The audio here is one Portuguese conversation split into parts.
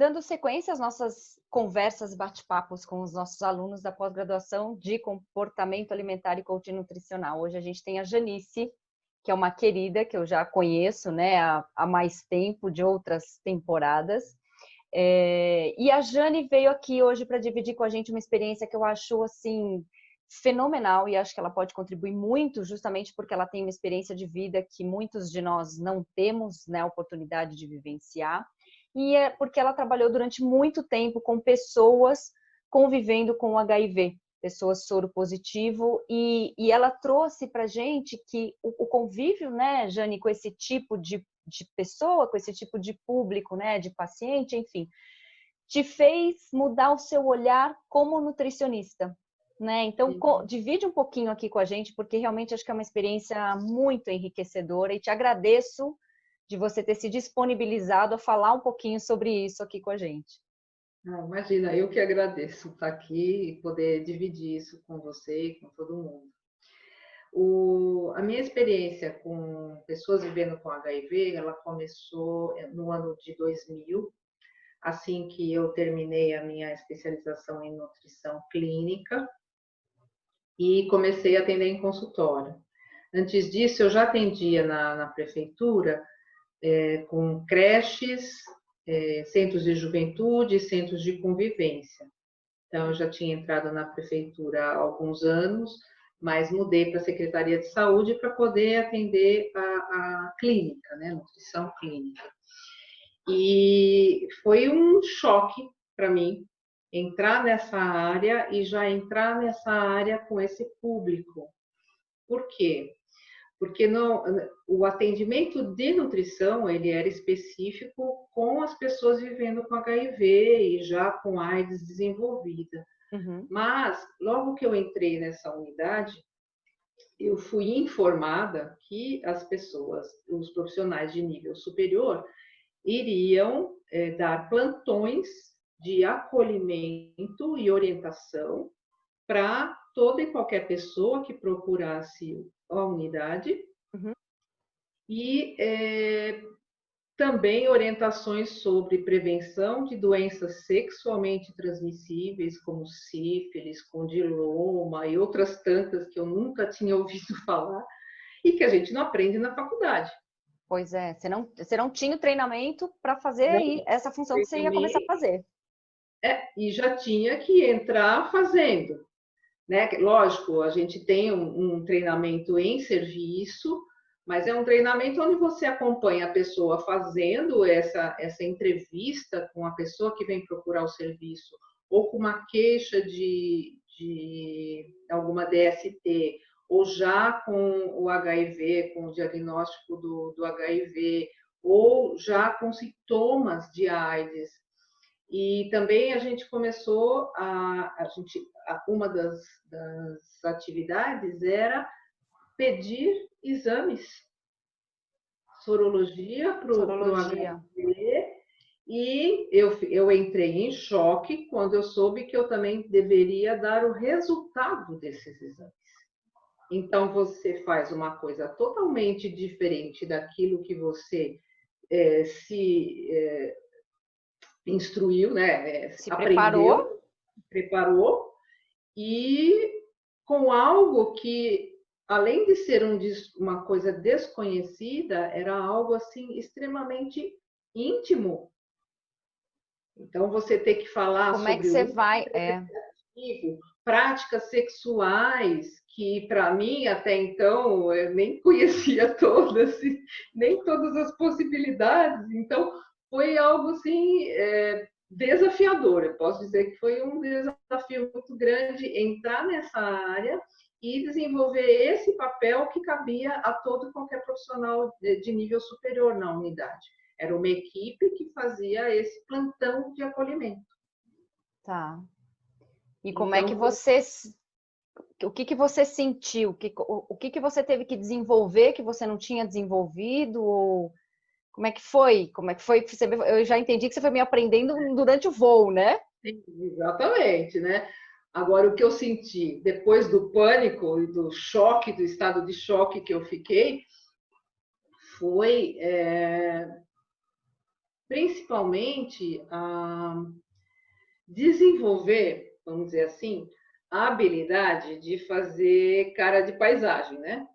dando sequência às nossas conversas, bate-papos com os nossos alunos da pós-graduação de comportamento alimentar e coaching nutricional. Hoje a gente tem a Janice, que é uma querida que eu já conheço, né, há mais tempo, de outras temporadas. E a Jane veio aqui hoje para dividir com a gente uma experiência que eu acho, assim, fenomenal, e acho que ela pode contribuir muito, justamente porque ela tem uma experiência de vida que muitos de nós não temos, né, a oportunidade de vivenciar, e é porque ela trabalhou durante muito tempo com pessoas convivendo com o HIV, pessoas soro positivo, e ela trouxe para a gente que o convívio, né, Jane, com esse tipo de pessoa, com esse tipo de público, né, de paciente, enfim, te fez mudar o seu olhar como nutricionista, né? Então, divide um pouquinho aqui com a gente, porque realmente acho que é uma experiência muito enriquecedora, e te agradeço de você ter se disponibilizado a falar um pouquinho sobre isso aqui com a gente. Imagina, eu que agradeço estar aqui e poder dividir isso com você e com todo mundo. A minha experiência com pessoas vivendo com HIV, ela começou no ano de 2000, assim que eu terminei a minha especialização em nutrição clínica e comecei a atender em consultório. Antes disso, eu já atendia na prefeitura com creches, centros de juventude, centros de convivência. Então, eu já tinha entrado na prefeitura há alguns anos, mas mudei para a Secretaria de Saúde para poder atender a clínica, né, nutrição clínica. E foi um choque para mim entrar nessa área e já entrar nessa área com esse público. Por quê? Porque o atendimento de nutrição, ele era específico com as pessoas vivendo com HIV e já com AIDS desenvolvida. Uhum. Mas, logo que eu entrei nessa unidade, eu fui informada que as pessoas, os profissionais de nível superior, iriam dar plantões de acolhimento e orientação para toda e qualquer pessoa que procurasse a unidade. Uhum. E também orientações sobre prevenção de doenças sexualmente transmissíveis, como sífilis, condiloma e outras tantas que eu nunca tinha ouvido falar e que a gente não aprende na faculdade. Pois é, você não tinha o treinamento para fazer aí essa função que você ia começar a fazer. E já tinha que entrar fazendo. Né? Lógico, a gente tem um treinamento em serviço, mas é um treinamento onde você acompanha a pessoa fazendo essa entrevista com a pessoa que vem procurar o serviço, ou com uma queixa de alguma DST, ou já com o HIV, com o diagnóstico do HIV, ou já com sintomas de AIDS. E também a gente começou uma das atividades era pedir exames, sorologia para o HIV, e eu entrei em choque quando eu soube que eu também deveria dar o resultado desses exames. Então, você faz uma coisa totalmente diferente daquilo que você instruiu, né? Se aprendeu, preparou, e com algo que, além de ser uma coisa desconhecida, era algo assim extremamente íntimo. Então, você ter que falar Como sobre é que você vai? práticas sexuais, que para mim, até então, eu nem conhecia todas, nem todas as possibilidades. Então, foi algo assim desafiador. Eu posso dizer que foi um desafio muito grande entrar nessa área e desenvolver esse papel que cabia a todo e qualquer profissional de nível superior na unidade. Era uma equipe que fazia esse plantão de acolhimento. Tá. E como é que você... O que você sentiu? O que você teve que desenvolver que você não tinha desenvolvido? Ou como é que foi? Eu já entendi que você foi me aprendendo durante o voo, né? Sim, exatamente, né? Agora, o que eu senti depois do pânico e do choque, do estado de choque que eu fiquei, foi... principalmente a desenvolver, vamos dizer assim, a habilidade de fazer cara de paisagem, né?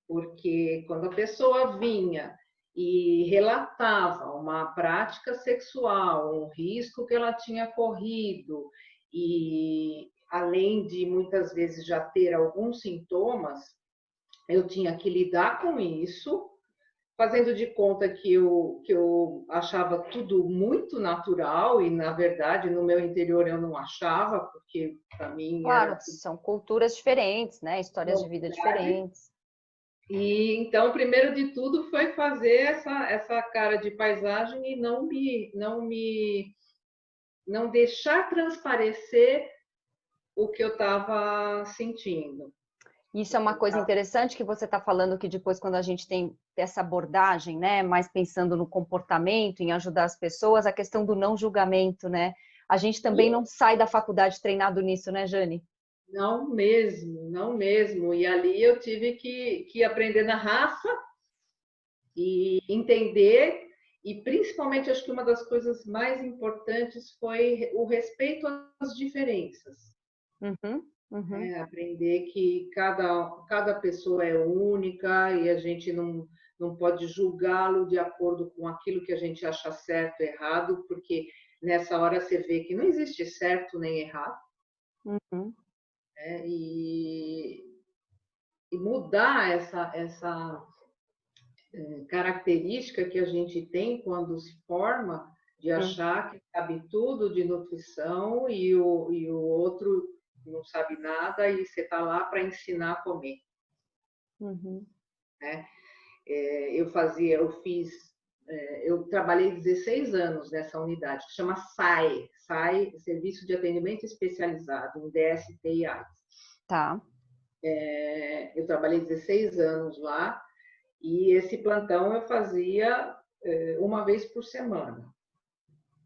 Porque quando a pessoa vinha e relatava uma prática sexual, um risco que ela tinha corrido, e além de muitas vezes já ter alguns sintomas, eu tinha que lidar com isso, fazendo de conta que eu achava tudo muito natural, e na verdade no meu interior eu não achava, porque para mim Claro, era tudo são culturas diferentes, né? Histórias de vida novidade. diferentes. E então, primeiro de tudo, foi fazer essa cara de paisagem e não deixar transparecer o que eu estava sentindo. Isso é uma coisa interessante que você está falando, que depois, quando a gente tem essa abordagem, né, mais pensando no comportamento, em ajudar as pessoas, a questão do não julgamento, né? A gente também não sai da faculdade treinado nisso, né, Jane? Não mesmo, não mesmo. E ali eu tive que aprender na raça e entender, e principalmente acho que uma das coisas mais importantes foi o respeito às diferenças. Aprender que cada pessoa é única e a gente não pode julgá-lo de acordo com aquilo que a gente acha certo e errado, porque nessa hora você vê que não existe certo nem errado. Né? E mudar essa característica que a gente tem quando se forma, de achar que sabe tudo de nutrição e o outro não sabe nada e você está lá para ensinar a comer. Né? Eu trabalhei 16 anos nessa unidade, que chama SAE, Serviço de Atendimento Especializado, em DST e AIDS. Tá. Eu trabalhei 16 anos lá, e esse plantão eu fazia uma vez por semana.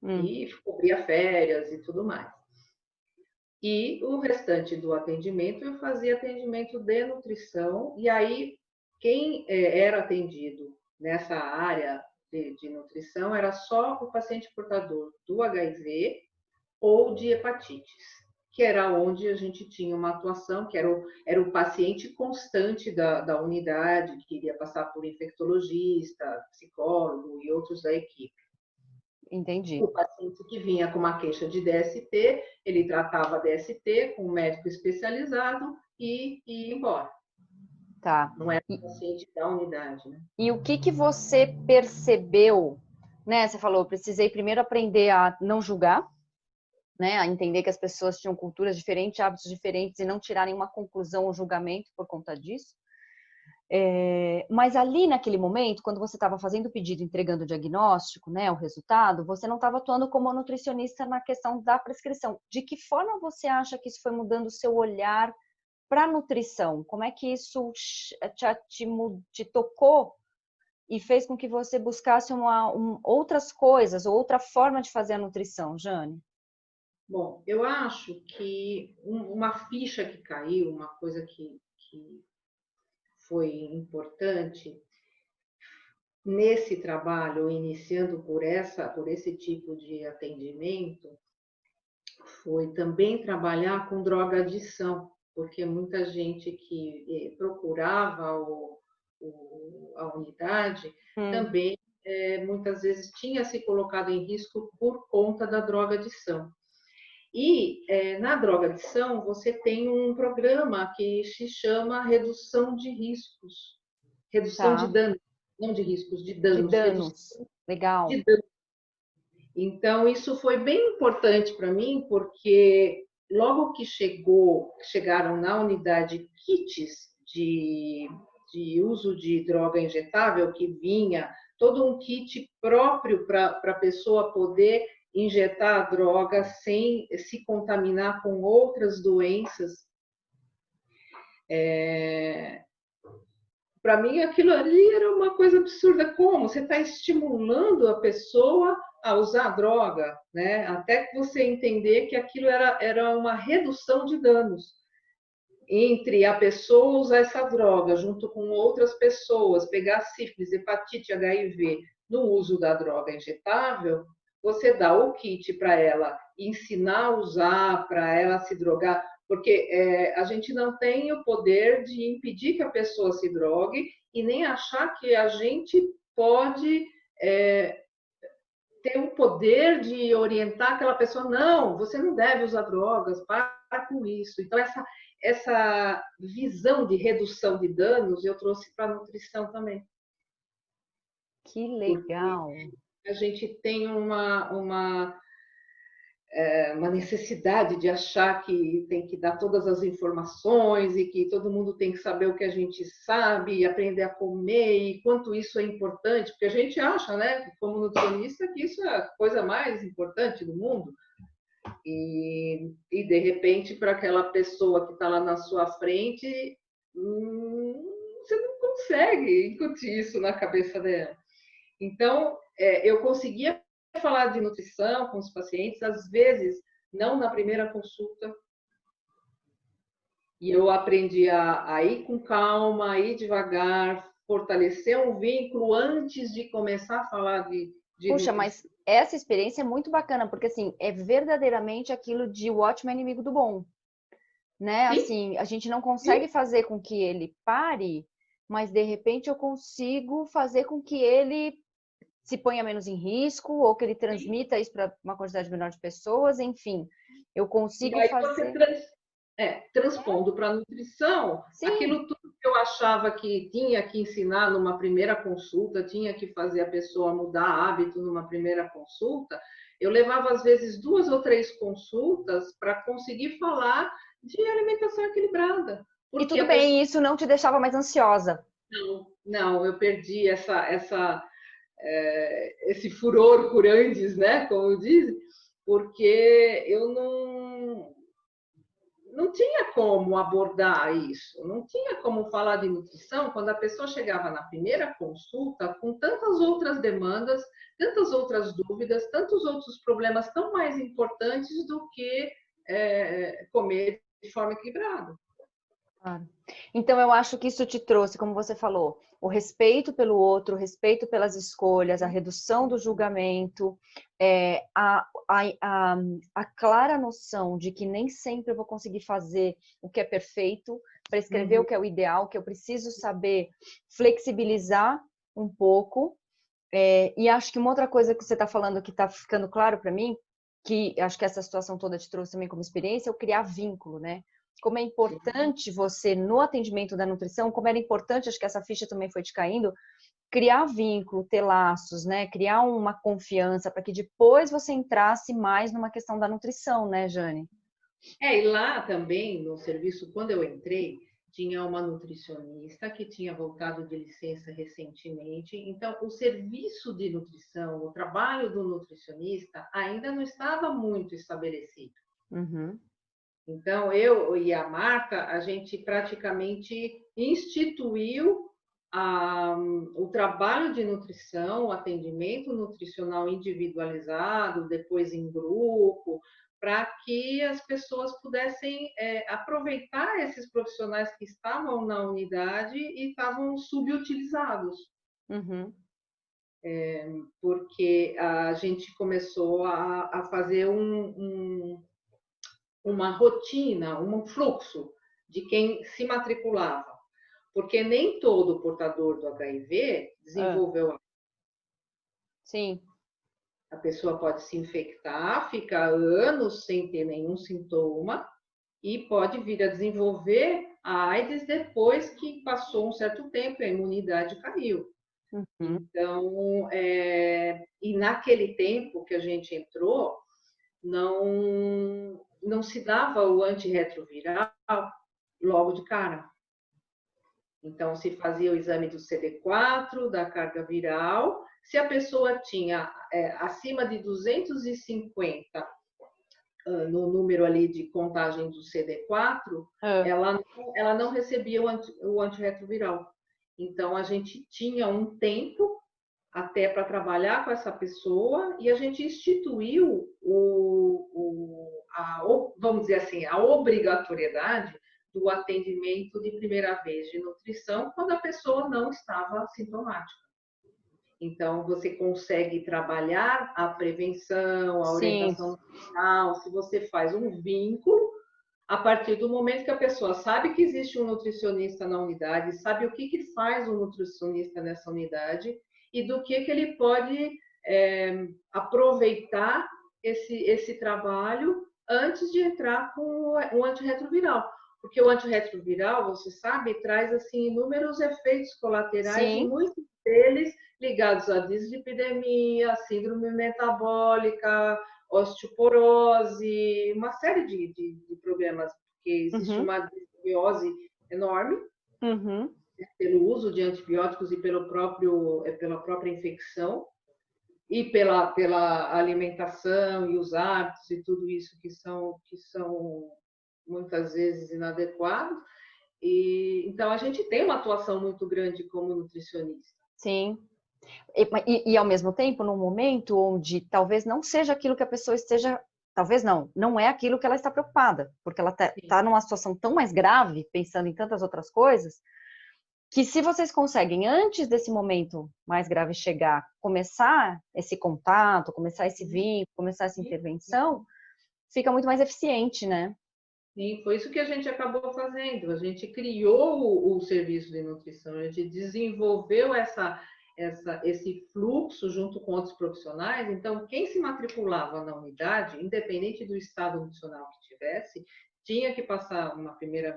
E cobria férias e tudo mais. E o restante do atendimento, eu fazia atendimento de nutrição, e aí quem era atendido nessa área de nutrição era só o paciente portador do HIV ou de hepatites, que era onde a gente tinha uma atuação, que era o paciente constante da unidade, que iria passar por infectologista, psicólogo e outros da equipe. Entendi. O paciente que vinha com uma queixa de DST, ele tratava DST com um médico especializado e ia embora. Tá. Não era o paciente da unidade, né? E o que você percebeu, né? Você falou, precisei primeiro aprender a não julgar, né? A entender que as pessoas tinham culturas diferentes, hábitos diferentes, e não tirarem uma conclusão ou julgamento por conta disso. Mas ali naquele momento, quando você estava fazendo o pedido, entregando o diagnóstico, né, o resultado, você não estava atuando como nutricionista na questão da prescrição. De que forma você acha que isso foi mudando o seu olhar para a nutrição? Como é que isso te tocou e fez com que você buscasse outras coisas, ou outra forma de fazer a nutrição, Jane? Bom, eu acho que uma ficha que caiu, uma coisa que foi importante nesse trabalho, iniciando por esse tipo de atendimento, foi também trabalhar com droga-adição, porque muita gente que procurava a unidade também muitas vezes tinha se colocado em risco por conta da droga-adição. E na droga-adição você tem um programa que se chama redução de riscos, redução de danos, não de riscos, de danos. De danos, legal. De danos. Então, isso foi bem importante para mim, porque logo que chegaram na unidade kits de uso de droga injetável, que vinha todo um kit próprio para a pessoa poder injetar a droga sem se contaminar com outras doenças. Para mim, aquilo ali era uma coisa absurda. Como? Você está estimulando a pessoa a usar droga, né? Até você entender que aquilo era uma redução de danos entre a pessoa usar essa droga junto com outras pessoas, pegar sífilis, hepatite, HIV, no uso da droga injetável, você dá o kit para ela ensinar a usar, para ela se drogar, porque a gente não tem o poder de impedir que a pessoa se drogue e nem achar que a gente pode ter o poder de orientar aquela pessoa, não, você não deve usar drogas, para com isso. Então, essa visão de redução de danos eu trouxe para a nutrição também. Que legal! A gente tem uma necessidade de achar que tem que dar todas as informações e que todo mundo tem que saber o que a gente sabe e aprender a comer e quanto isso é importante, porque a gente acha, né, como nutricionista, que isso é a coisa mais importante do mundo. E de repente, para aquela pessoa que está lá na sua frente, você não consegue incutir isso na cabeça dela. Então, eu conseguia falar de nutrição com os pacientes, às vezes não na primeira consulta. E eu aprendi a ir com calma, a ir devagar, fortalecer um vínculo antes de começar a falar de Puxa, nutrição. mas essa experiência é muito bacana, porque assim, é verdadeiramente aquilo de o ótimo é inimigo do bom, né? Sim, Assim, a gente não consegue fazer com que ele pare, mas de repente eu consigo fazer com que ele se ponha menos em risco, ou que ele transmita isso para uma quantidade menor de pessoas, enfim, eu e consigo aí você fazer. transpondo para a nutrição, Sim, aquilo tudo que eu achava que tinha que ensinar numa primeira consulta, tinha que fazer a pessoa mudar hábito numa primeira consulta, eu levava às vezes 2 ou 3 consultas para conseguir falar de alimentação equilibrada. e Porque tudo a pessoa bem, isso não te deixava mais ansiosa. não, eu perdi esse furor por andes, né, como dizem, porque eu não tinha como abordar isso, não tinha como falar de nutrição quando a pessoa chegava na primeira consulta com tantas outras demandas, tantas outras dúvidas, tantos outros problemas tão mais importantes do que comer de forma equilibrada. Claro. Então, eu acho que isso te trouxe, como você falou, o respeito pelo outro, o respeito pelas escolhas, a redução do julgamento, a clara noção de que nem sempre eu vou conseguir fazer o que é perfeito, prescrever o que é o ideal, que eu preciso saber flexibilizar um pouco. E acho que uma outra coisa que você está falando que está ficando claro para mim, que acho que essa situação toda te trouxe também como experiência, é o criar vínculo, né? Como é importante você, no atendimento da nutrição, como era importante, acho que essa ficha também foi te caindo, criar vínculo, ter laços, né? Criar uma confiança para que depois você entrasse mais numa questão da nutrição, né, Jane? E lá também, no serviço, quando eu entrei, tinha uma nutricionista que tinha voltado de licença recentemente. Então, o serviço de nutrição, o trabalho do nutricionista ainda não estava muito estabelecido. Uhum. Então, eu e a Marta, a gente praticamente instituiu o trabalho de nutrição, o atendimento nutricional individualizado, depois em grupo, para que as pessoas pudessem aproveitar esses profissionais que estavam na unidade e estavam subutilizados. Uhum. Porque a gente começou a fazer uma rotina, um fluxo de quem se matriculava, porque nem todo portador do HIV desenvolveu. Sim. A pessoa pode se infectar, ficar anos sem ter nenhum sintoma e pode vir a desenvolver a AIDS depois que passou um certo tempo e a imunidade caiu. Uhum. Então, e naquele tempo que a gente entrou, não se dava o antirretroviral logo de cara. Então, se fazia o exame do CD4, da carga viral. Se a pessoa tinha acima de 250 no número ali de contagem do CD4, ela não recebia o antirretroviral. Então, a gente tinha um tempo até para trabalhar com essa pessoa e a gente instituiu vamos dizer assim, a obrigatoriedade do atendimento de primeira vez de nutrição quando a pessoa não estava sintomática. Então, você consegue trabalhar a prevenção, a Sim. orientação nutricional, se você faz um vínculo, a partir do momento que a pessoa sabe que existe um nutricionista na unidade, sabe o que, que faz um nutricionista nessa unidade e do que ele pode aproveitar esse trabalho antes de entrar com o antirretroviral. Porque o antirretroviral, você sabe, traz assim inúmeros efeitos colaterais e Sim. muitos deles ligados à dislipidemia, síndrome metabólica, osteoporose, uma série de problemas, porque existe uma desbiose enorme pelo uso de antibióticos e pela própria infecção e pela alimentação e os hábitos e tudo isso que são muitas vezes inadequados. E então a gente tem uma atuação muito grande como nutricionista. Sim. E ao mesmo tempo, num momento onde talvez não seja aquilo que a pessoa esteja, talvez não é aquilo que ela está preocupada, porque ela está numa situação tão mais grave, pensando em tantas outras coisas, que se vocês conseguem, antes desse momento mais grave chegar, começar esse contato, começar esse vínculo, começar essa intervenção, fica muito mais eficiente, né? Sim, foi isso que a gente acabou fazendo. A gente criou o serviço de nutrição, a gente desenvolveu esse fluxo junto com outros profissionais. Então, quem se matriculava na unidade, independente do estado nutricional que tivesse, tinha que passar uma primeira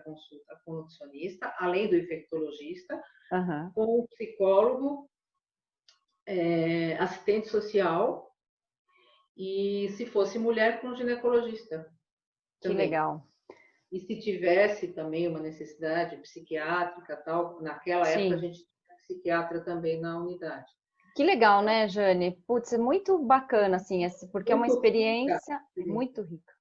consulta com o nutricionista, além do infectologista, com o psicólogo, assistente social e, se fosse mulher, com o ginecologista. Que Também. Legal. E se tivesse também uma necessidade psiquiátrica, tal, naquela época a gente tinha psiquiatra também na unidade. Que legal, né, Jane? Putz, é muito bacana, assim, porque é uma experiência muito rica.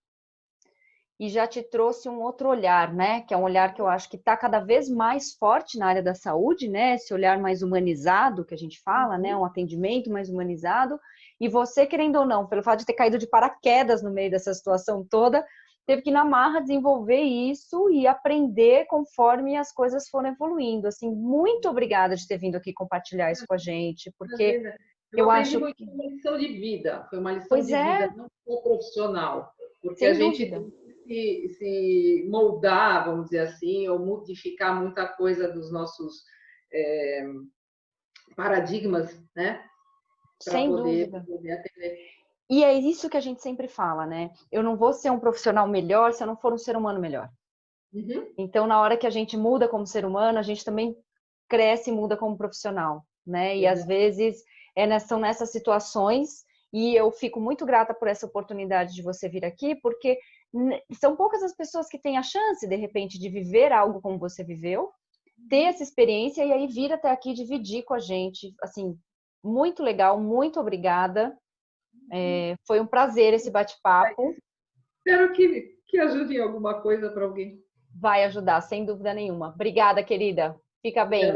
E já te trouxe um outro olhar, né? Que é um olhar que eu acho que está cada vez mais forte na área da saúde, né? Esse olhar mais humanizado que a gente fala, né? Um atendimento mais humanizado. E você, querendo ou não, pelo fato de ter caído de paraquedas no meio dessa situação toda, teve que ir na marra desenvolver isso e aprender conforme as coisas foram evoluindo. Assim, muito obrigada de ter vindo aqui compartilhar isso com a gente, porque eu aprendi muito, foi uma lição de vida, foi uma lição de vida, não só profissional, porque a gente tem que se moldar, vamos dizer assim, ou modificar muita coisa dos nossos paradigmas, né? Sem dúvida. Poder atender. E é isso que a gente sempre fala, né? Eu não vou ser um profissional melhor se eu não for um ser humano melhor. Então, na hora que a gente muda como ser humano, a gente também cresce e muda como profissional, né? E às vezes são nessas situações, e eu fico muito grata por essa oportunidade de você vir aqui, porque são poucas as pessoas que têm a chance, de repente, de viver algo como você viveu, ter essa experiência e aí vir até aqui dividir com a gente. Assim, muito legal, muito obrigada. Foi um prazer esse bate-papo. Espero que ajude em alguma coisa para alguém. Vai ajudar, sem dúvida nenhuma. Obrigada, querida. Fica bem.